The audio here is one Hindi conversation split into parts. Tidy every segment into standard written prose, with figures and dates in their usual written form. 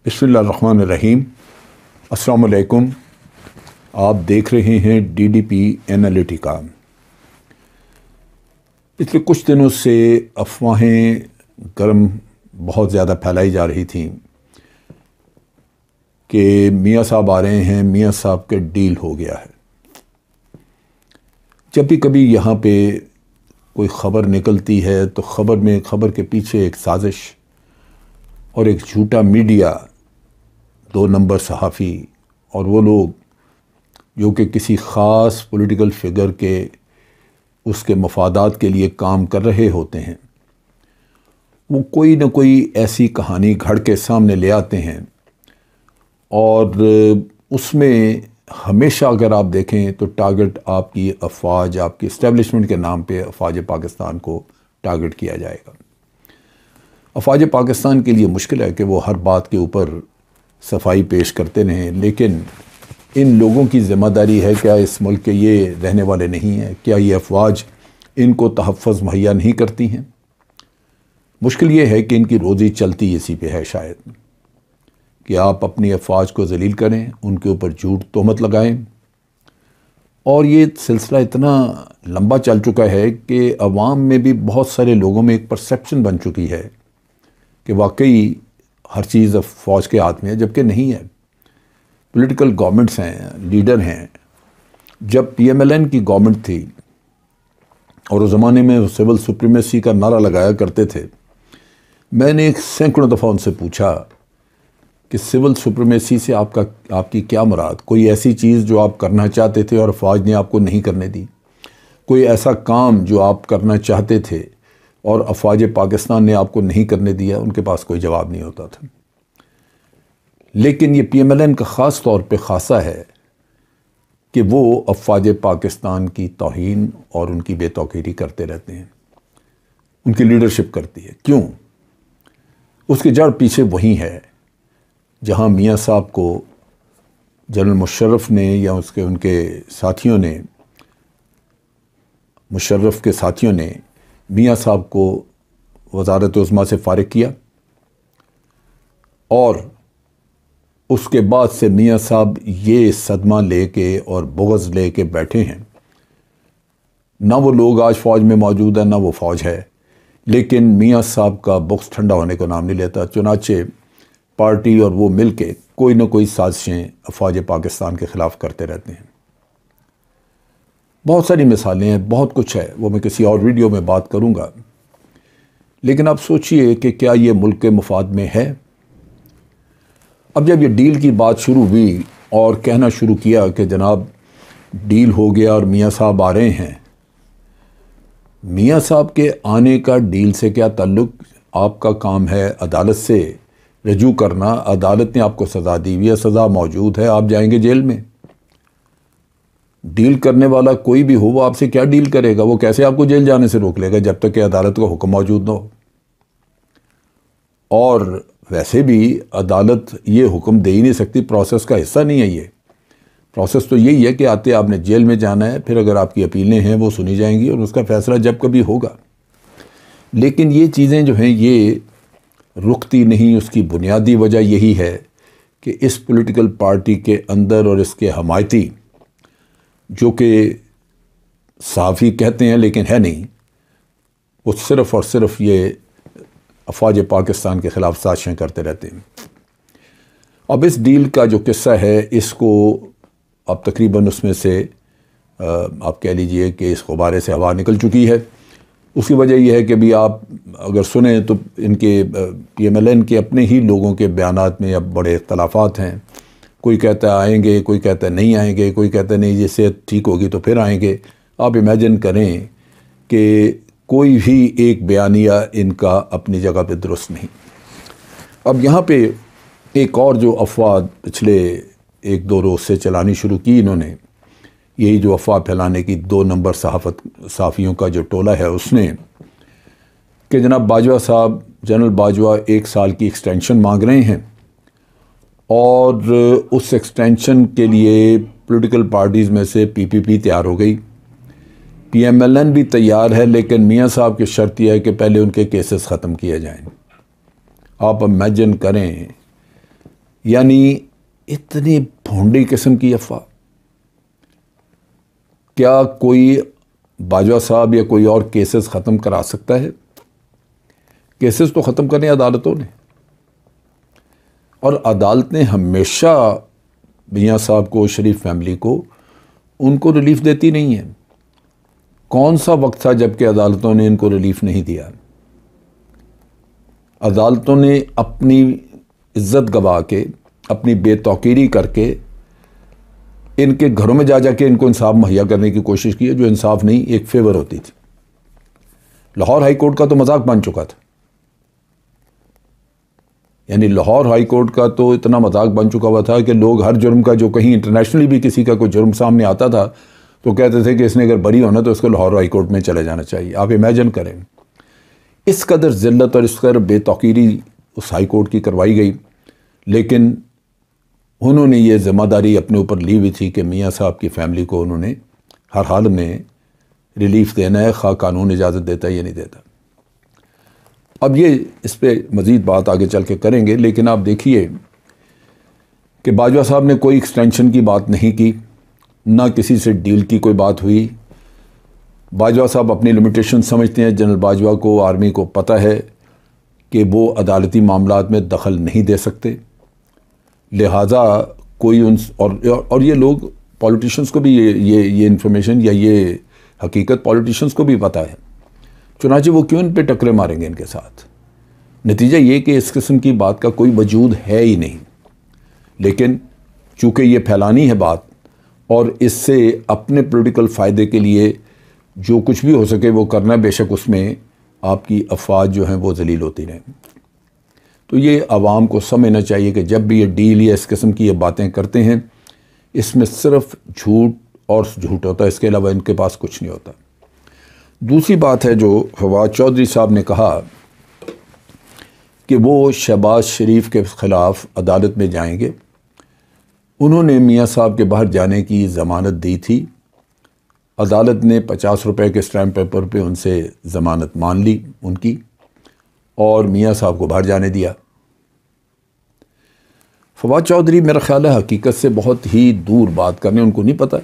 बिस्मिल्लाहिर्रहमानिर्रहीम। अस्सलाम वालेकुम। आप देख रहे हैं DDP एनालिटिका। पिछले कुछ दिनों से अफवाहें गर्म बहुत ज़्यादा फैलाई जा रही थी कि मियाँ साहब आ रहे हैं, मियाँ साहब के डील हो गया है। जब भी कभी यहाँ पे कोई ख़बर निकलती है तो खबर के पीछे एक साजिश और एक झूठा मीडिया, 2 नंबर सहाफ़ी और वो लोग जो कि किसी ख़ास पॉलिटिकल फिगर के उसके मफादात के लिए काम कर रहे होते हैं, वो कोई न कोई ऐसी कहानी घड़ के सामने ले आते हैं और उसमें हमेशा अगर आप देखें तो टारगेट आपकी अफवाज, आपकी इस्टेब्लिशमेंट के नाम पे अफवाज पाकिस्तान को टारगेट किया जाएगा। अफवाज पाकिस्तान के लिए मुश्किल है कि वो हर बात के ऊपर सफाई पेश करते रहें, लेकिन इन लोगों की ज़िम्मेदारी है, क्या इस मुल्क के ये रहने वाले नहीं हैं? क्या ये अफवाज इनको तहफ़्फ़ुज़ मुहैया नहीं करती हैं? मुश्किल ये है कि इनकी रोज़ी चलती इसी पे है शायद, कि आप अपनी अफवाज को ज़लील करें, उनके ऊपर झूठ तोहमत लगाएं। और ये सिलसिला इतना लंबा चल चुका है कि अवाम में भी बहुत सारे लोगों में एक परसेप्शन बन चुकी है कि वाकई हर चीज़ फ़ौज के हाथ में है, जबकि नहीं है। पॉलिटिकल गवर्नमेंट्स हैं, लीडर हैं। जब PMLN की गवर्नमेंट थी और उस ज़माने में सिविल सुप्रीमेसी का नारा लगाया करते थे, मैंने सैकड़ों दफ़ा उनसे पूछा कि सिविल सुप्रीमेसी से आपकी क्या मुराद? कोई ऐसी चीज़ जो आप करना चाहते थे और फ़ौज ने आपको नहीं करने दी? कोई ऐसा काम जो आप करना चाहते थे और अफवाज पाकिस्तान ने आपको नहीं करने दिया? उनके पास कोई जवाब नहीं होता था। लेकिन ये PMLN का ख़ास तौर पे ख़ासा है कि वो अफवाज पाकिस्तान की तौहीन और उनकी बेतौकीरी करते रहते हैं, उनकी लीडरशिप करती है। क्यों? उसकी जड़ पीछे वही है जहाँ मियाँ साहब को जनरल मुशर्रफ ने या उनके साथियों ने, मुशर्रफ के साथियों ने मियाँ साहब को वज़ारत उज़्मा से फ़ारिग किया और उसके बाद से मियाँ साहब ये सदमा लेके और बुग़्ज़ लेके बैठे हैं। ना वो लोग आज फ़ौज में मौजूद है, ना वो फ़ौज है, लेकिन मियाँ साहब का बुग़्ज़ ठंडा होने को नाम नहीं लेता। चुनाचे पार्टी और वो मिल के कोई ना कोई साजिशें अफवाज पाकिस्तान के ख़िलाफ़ करते रहते हैं। बहुत सारी मिसालें हैं, बहुत कुछ है, वो मैं किसी और वीडियो में बात करूँगा। लेकिन आप सोचिए कि क्या ये मुल्क के मुफाद में है? अब जब ये डील की बात शुरू हुई और कहना शुरू किया कि जनाब डील हो गया और मियाँ साहब आ रहे हैं, मियाँ साहब के आने का डील से क्या ताल्लुक़? आपका काम है अदालत से रजू करना। अदालत ने आपको सज़ा दी हुई है, सज़ा मौजूद है, आप जाएंगे जेल में। डील करने वाला कोई भी हो, वो आपसे क्या डील करेगा? वो कैसे आपको जेल जाने से रोक लेगा जब तक कि अदालत का हुक्म मौजूद ना हो? और वैसे भी अदालत ये हुक्म दे ही नहीं सकती, प्रोसेस का हिस्सा नहीं है ये। प्रोसेस तो यही है कि आते आपने जेल में जाना है, फिर अगर आपकी अपीलें हैं वो सुनी जाएंगी और उसका फ़ैसला जब कभी होगा। लेकिन ये चीज़ें जो हैं ये रुकती नहीं। उसकी बुनियादी वजह यही है कि इस पॉलिटिकल पार्टी के अंदर और इसके हमायती, जो कि साफ़ी कहते हैं लेकिन है नहीं, वो सिर्फ़ और सिर्फ ये अफवाज पाकिस्तान के ख़िलाफ़ साजिशें करते रहते हैं। अब इस डील का जो किस्सा है, इसको अब तकरीबन उसमें से आप कह लीजिए कि इस गुब्बारे से हवा निकल चुकी है। उसकी वजह यह है कि अभी आप अगर सुने तो इनके PMLN के अपने ही लोगों के बयानात में अब बड़े इख्तलाफात हैं। कोई कहता है आएंगे, कोई कहता है नहीं आएंगे, कोई कहता है नहीं, ये सेहत ठीक होगी तो फिर आएंगे। आप इमेजिन करें कि कोई भी एक बयानिया इनका अपनी जगह पे दुरुस्त नहीं। अब यहाँ पे एक और जो अफवाह पिछले 1-2 रोज़ से चलानी शुरू की इन्होंने, यही जो अफवाह फैलाने की 2 नंबर सहाफ़ियों का जो टोला है उसने, कि जनाब बाजवा साहब, जनरल बाजवा 1 साल की एक्सटेंशन मांग रहे हैं और उस एक्सटेंशन के लिए पॉलिटिकल पार्टीज़ में से PPP तैयार हो गई, PMLN भी तैयार है, लेकिन मियाँ साहब की शर्त यह है कि पहले उनके केसेस ख़त्म किए जाएं। आप इमेजिन करें यानी इतनी भोंडी किस्म की अफवाह। क्या कोई बाजवा साहब या कोई और केसेस ख़त्म करा सकता है? केसेस तो ख़त्म करने अदालतों ने, और अदालतें हमेशा मियाँ साहब को, शरीफ फैमिली को, उनको रिलीफ देती नहीं है। कौन सा वक्त था जबकि अदालतों ने इनको रिलीफ नहीं दिया? अदालतों ने अपनी इज्जत गवा के, अपनी बेतौकीरी करके इनके घरों में जा जाके इनको इंसाफ मुहैया करने की कोशिश की है, जो इंसाफ नहीं, एक फेवर होती थी। लाहौर हाई कोर्ट का तो मजाक बन चुका था। यानी लाहौर हाई कोर्ट का तो इतना मजाक बन चुका हुआ था कि लोग हर जुर्म का, जो कहीं इंटरनेशनली भी किसी का कोई जुर्म सामने आता था तो कहते थे कि इसने अगर बरी होना तो इसको लाहौर हाई कोर्ट में चले जाना चाहिए। आप इमेजिन करें, इस कदर जिल्लत और इस कदर बेतौकीरी उस हाई कोर्ट की करवाई गई। लेकिन उन्होंने ये ज़िम्मेदारी अपने ऊपर ली हुई थी कि मियाँ साहब की फ़ैमिली को उन्होंने हर हाल में रिलीफ देना है, खा कानून इजाज़त देता है या नहीं देता। अब ये इस पर मज़ीद बात आगे चल के करेंगे, लेकिन आप देखिए कि बाजवा साहब ने कोई एक्सटेंशन की बात नहीं की, ना किसी से डील की कोई बात हुई। बाजवा साहब अपनी लिमिटेशन समझते हैं। जनरल बाजवा को, आर्मी को पता है कि वो अदालती मामलात में दखल नहीं दे सकते, लिहाजा कोई उन और ये लोग पॉलिटिशियंस को भी ये इन्फॉर्मेशन या ये हकीकत पॉलिटिशियंस को भी पता है। चुनांचे वो क्यों इन पे टकरे मारेंगे इनके साथ? नतीजा ये कि इस किस्म की बात का कोई वजूद है ही नहीं। लेकिन चूँकि ये फैलानी है बात, और इससे अपने पॉलिटिकल फ़ायदे के लिए जो कुछ भी हो सके वो करना, बेशक उसमें आपकी अफवाज जो हैं वो जलील होती रहें। तो ये आवाम को समझना चाहिए कि जब भी ये डील या इस किस्म की ये बातें करते हैं, इसमें सिर्फ झूठ और झूठ होता है, इसके अलावा इनके पास कुछ नहीं होता। दूसरी बात है जो फवाद चौधरी साहब ने कहा कि वो शहबाज शरीफ के ख़िलाफ़ अदालत में जाएंगे। उन्होंने मियाँ साहब के बाहर जाने की ज़मानत दी थी। अदालत ने 50 रुपए के स्टैम्प पेपर पे उनसे ज़मानत मान ली उनकी, और मियाँ साहब को बाहर जाने दिया। फवाद चौधरी मेरा ख्याल है हकीकत से बहुत ही दूर बात करने, उनको नहीं पता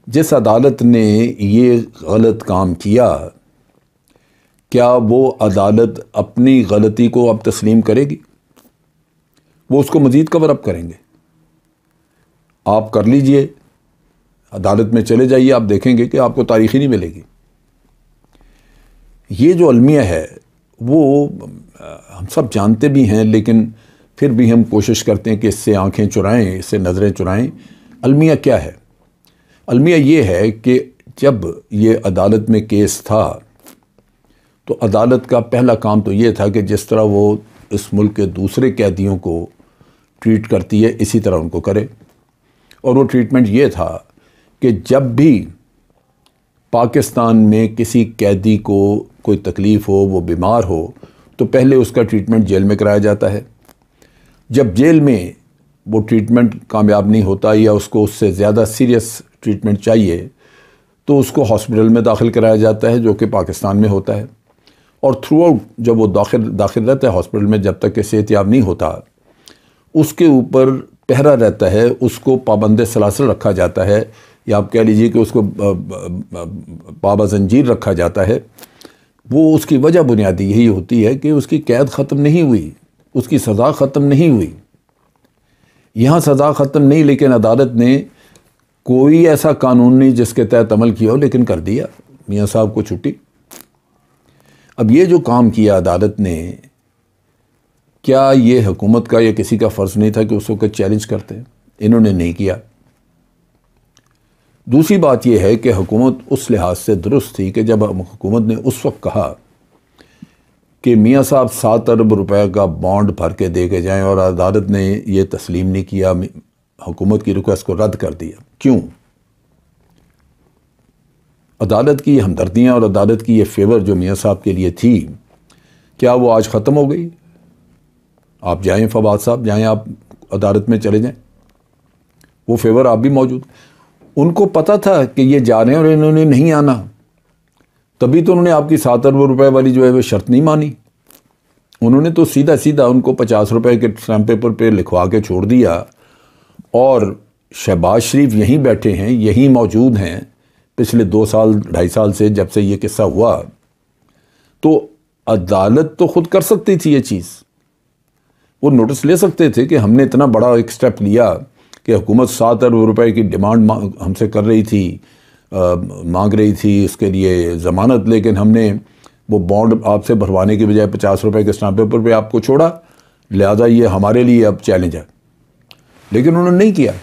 जिस अदालत ने ये गलत काम किया, क्या वो अदालत अपनी गलती को अब तस्लीम करेगी? वो उसको मज़ीद कवर अप करेंगे। आप कर लीजिए, अदालत में चले जाइए, आप देखेंगे कि आपको तारीख़ ही नहीं मिलेगी। ये जो अलमिया है वो हम सब जानते भी हैं, लेकिन फिर भी हम कोशिश करते हैं कि इससे आंखें चुराएं, इससे नज़रें चुराएं। अलमिया क्या है? अलमिया ये है कि जब ये अदालत में केस था तो अदालत का पहला काम तो ये था कि जिस तरह वो इस मुल्क के दूसरे कैदियों को ट्रीट करती है इसी तरह उनको करे। और वो ट्रीटमेंट ये था कि जब भी पाकिस्तान में किसी कैदी को कोई तकलीफ़ हो, वो बीमार हो, तो पहले उसका ट्रीटमेंट जेल में कराया जाता है। जब जेल में वो ट्रीटमेंट कामयाब नहीं होता या उसको उससे ज़्यादा सीरियस ट्रीटमेंट चाहिए तो उसको हॉस्पिटल में दाखिल कराया जाता है, जो कि पाकिस्तान में होता है। और थ्रू आउट जब वो दाखिल रहता है हॉस्पिटल में, जब तक कि सेहतयाब नहीं होता, उसके ऊपर पहरा रहता है, उसको पाबंद सलासल रखा जाता है, या आप कह लीजिए कि उसको पाबा जंजीर रखा जाता है। वो उसकी वजह बुनियादी यही होती है कि उसकी कैद ख़त्म नहीं हुई, उसकी सज़ा ख़त्म नहीं हुई। यहाँ सज़ा ख़त्म नहीं, लेकिन अदालत ने कोई ऐसा कानून नहीं जिसके तहत अमल किया हो, लेकिन कर दिया, मियाँ साहब को छुट्टी। अब ये जो काम किया अदालत ने, क्या ये हुकूमत का या किसी का फ़र्ज़ नहीं था कि उसको चैलेंज करते? इन्होंने नहीं किया। दूसरी बात यह है कि हुकूमत उस लिहाज से दुरुस्त थी कि जब हुकूमत ने उस वक्त कहा कि मियाँ साहब 7 अरब रुपए का बॉन्ड भर के दे के जाएँ, और अदालत ने ये तस्लीम नहीं किया, हुकूमत की रिक्वेस्ट को रद्द कर दिया। क्यों? अदालत की हमदर्दियाँ और अदालत की ये फेवर जो मियाँ साहब के लिए थी, क्या वो आज ख़त्म हो गई? आप जाएँ फवाद साहब, जाएँ, आप अदालत में चले जाएँ, वो फेवर आप भी मौजूद। उनको पता था कि ये जा रहे हैं और इन्होंने नहीं आना, तभी तो उन्होंने आपकी 7 अरब रुपए वाली जो है वो शर्त नहीं मानी। उन्होंने तो सीधा सीधा उनको 50 रुपए के स्टैम्प पेपर पे लिखवा के छोड़ दिया, और शहबाज शरीफ यहीं बैठे हैं, यहीं मौजूद हैं पिछले 2 साल 2.5 साल से, जब से ये किस्सा हुआ। तो अदालत तो खुद कर सकती थी ये चीज़, वो नोटिस ले सकते थे कि हमने इतना बड़ा एक स्टेप लिया कि हुकूमत 7 अरब रुपए की डिमांड हमसे कर रही थी, मांग रही थी उसके लिए ज़मानत, लेकिन हमने वो बॉन्ड आपसे भरवाने के बजाय 50 रुपए के स्टैम्प पेपर पे आपको छोड़ा, लिहाजा ये हमारे लिए अब चैलेंज है। लेकिन उन्होंने नहीं किया।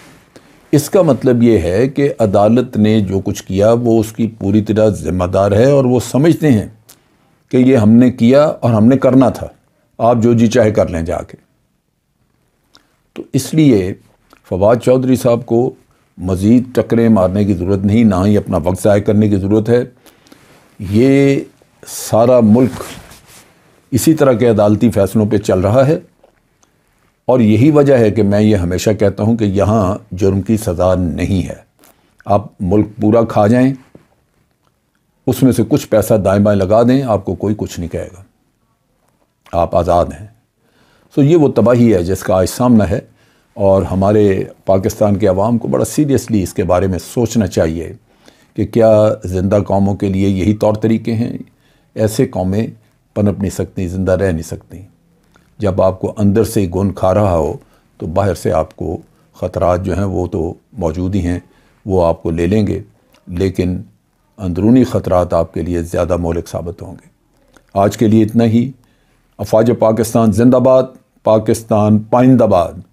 इसका मतलब ये है कि अदालत ने जो कुछ किया वो उसकी पूरी तरह ज़िम्मेदार है, और वो समझते हैं कि ये हमने किया और हमने करना था, आप जो जी चाहे कर लें जाके। तो इसलिए फवाद चौधरी साहब को मज़ीद टक्करें मारने की ज़रूरत नहीं, ना ही अपना वक्त ज़ाय करने की ज़रूरत है। ये सारा मुल्क इसी तरह के अदालती फ़ैसलों पे चल रहा है, और यही वजह है कि मैं ये हमेशा कहता हूँ कि यहाँ जुर्म की सज़ा नहीं है। आप मुल्क पूरा खा जाएं, उसमें से कुछ पैसा दाएं बाएं लगा दें, आपको कोई कुछ नहीं कहेगा, आप आज़ाद हैं। सो ये वो तबाही है जिसका आज सामना है, और हमारे पाकिस्तान के अवाम को बड़ा सीरियसली इसके बारे में सोचना चाहिए कि क्या ज़िंदा कौमों के लिए यही तौर तरीके हैं। ऐसे कौमें पनप नहीं सकती, ज़िंदा रह नहीं सकती। जब आपको अंदर से गुन खा रहा हो तो बाहर से आपको ख़तरात जो हैं वो तो मौजूद ही हैं, वो आपको ले लेंगे, लेकिन अंदरूनी ख़तरात आपके लिए ज़्यादा मौलिक साबित होंगे। आज के लिए इतना ही। अफ़वाज पाकिस्तान ज़िंदाबाद, पाकिस्तान पाइंदाबाद।